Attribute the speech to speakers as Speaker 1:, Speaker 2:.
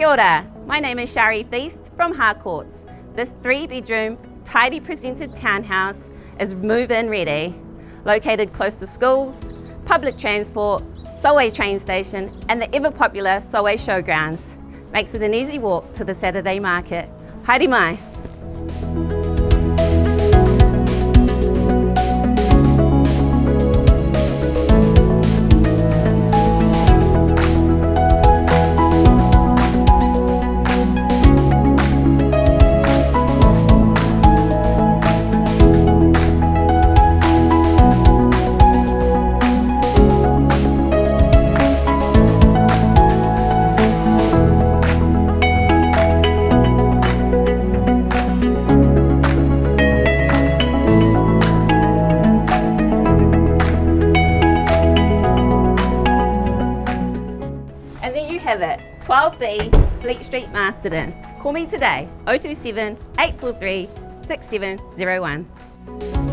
Speaker 1: ora, my name is Shari Feast from Harcourts. This 3-bedroom, tidy presented townhouse is move-in ready. Located close to schools, public transport, Solway train station and the ever-popular Solway Showgrounds. Makes it an easy walk to the Saturday market. Haere mai! And there you have it, 12B, Fleet Street, Masterton. Call me today, 027 843 6701.